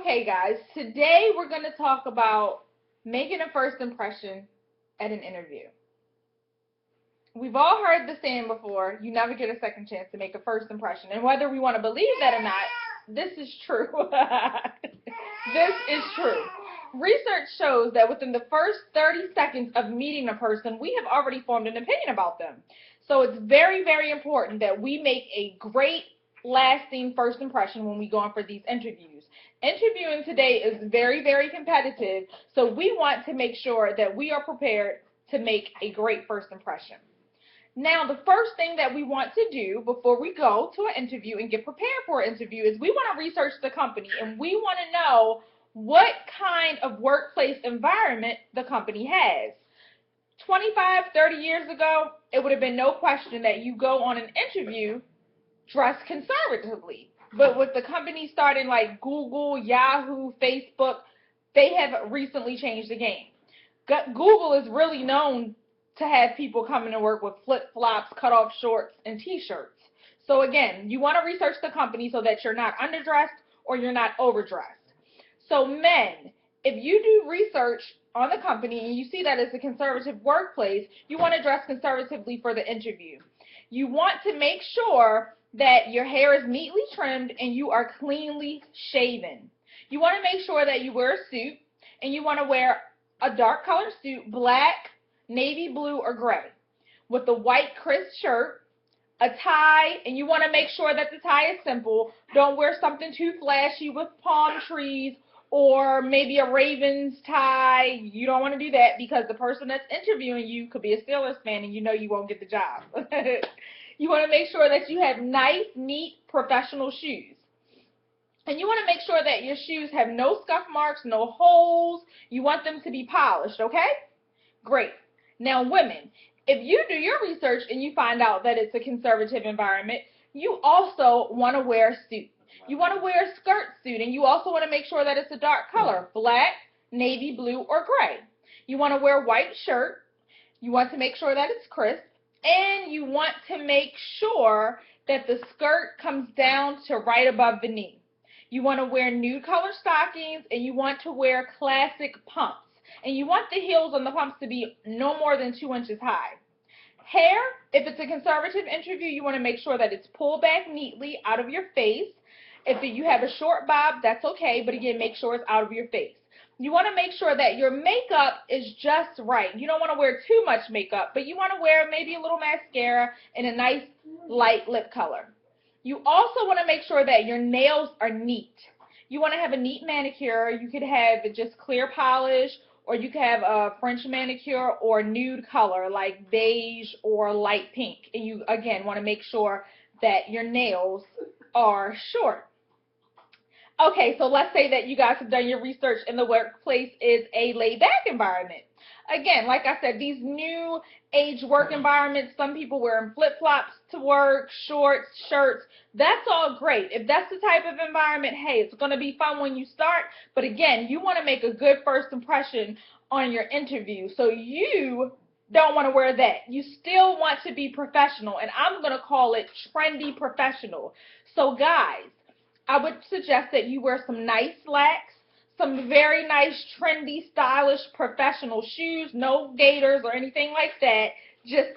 Okay, guys, today we're going to talk about making a first impression at an interview. We've all heard the saying before, you never get a second chance to make a first impression. And whether we want to believe that or not, this is true. This is true. Research shows that within the first 30 seconds of meeting a person, we have already formed an opinion about them. So it's very, very important that we make a great, lasting first impression when we go on for these interviews. Interviewing today is very, very competitive, so we want to make sure that we are prepared to make a great first impression. Now, the first thing that we want to do before we go to an interview and get prepared for an interview is we want to research the company, and we want to know what kind of workplace environment the company has. 25, 30 years ago, it would have been no question that you go on an interview dressed conservatively. But with the companies starting like Google, Yahoo, Facebook, they have recently changed the game. Google is really known to have people coming to work with flip-flops, cut-off shorts, and t-shirts. So again, you want to research the company so that you're not underdressed or you're not overdressed. So men, if you do research on the company and you see that it's a conservative workplace, you want to dress conservatively for the interview. You want to make sure that your hair is neatly trimmed and you are cleanly shaven. You want to make sure that you wear a suit, and you want to wear a dark colored suit, black, navy blue, or gray, with a white crisp shirt, a tie, and you want to make sure that the tie is simple. Don't wear something too flashy with palm trees or maybe a Ravens tie. You don't want to do that because the person that's interviewing you could be a Steelers fan and you know you won't get the job. You want to make sure that you have nice, neat, professional shoes. And you want to make sure that your shoes have no scuff marks, no holes. You want them to be polished, okay? Great. Now, women, if you do your research and you find out that it's a conservative environment, you also want to wear a suit. You want to wear a skirt suit, and you also want to make sure that it's a dark color, black, navy blue, or gray. You want to wear a white shirt. You want to make sure that it's crisp. And you want to make sure that the skirt comes down to right above the knee. You want to wear nude color stockings, and you want to wear classic pumps. And you want the heels on the pumps to be no more than 2 inches high. Hair, if it's a conservative interview, you want to make sure that it's pulled back neatly out of your face. If you have a short bob, that's okay, but again, make sure it's out of your face. You want to make sure that your makeup is just right. You don't want to wear too much makeup, but you want to wear maybe a little mascara and a nice light lip color. You also want to make sure that your nails are neat. You want to have a neat manicure. You could have just clear polish, or you could have a French manicure or nude color like beige or light pink. And you, again, want to make sure that your nails are short. Okay, so let's say that you guys have done your research and the workplace is a laid-back environment. Again, like I said, these new age work environments, some people wearing flip-flops to work, shorts, shirts, that's all great. If that's the type of environment, hey, it's going to be fun when you start, but again, you want to make a good first impression on your interview, so you don't want to wear that. You still want to be professional, and I'm going to call it trendy professional. So guys, I would suggest that you wear some nice slacks, some very nice, trendy, stylish, professional shoes, no gaiters or anything like that, just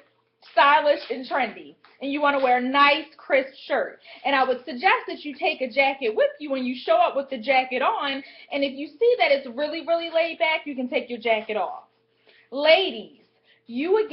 stylish and trendy. And you want to wear a nice, crisp shirt. And I would suggest that you take a jacket with you when you show up with the jacket on, and if you see that it's really, really laid back, you can take your jacket off. Ladies, you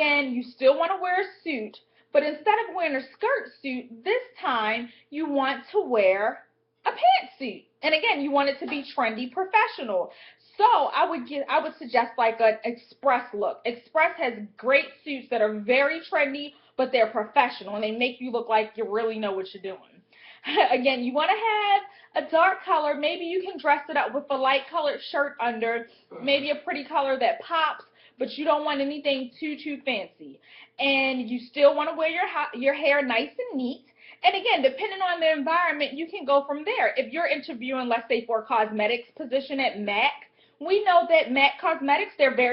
still want to wear a suit, but instead of wearing a skirt suit, this time you want to wear a pantsuit. And again, you want it to be trendy, professional. So I would suggest like an Express look. Express has great suits that are very trendy, but they're professional, and they make you look like you really know what you're doing. Again, you want to have a dark color. Maybe you can dress it up with a light colored shirt under, maybe a pretty color that pops, but you don't want anything too fancy. And you still want to wear your hair nice and neat. And again, depending on the environment, you can go from there. If you're interviewing, let's say, for a cosmetics position at MAC, we know that MAC Cosmetics, they're very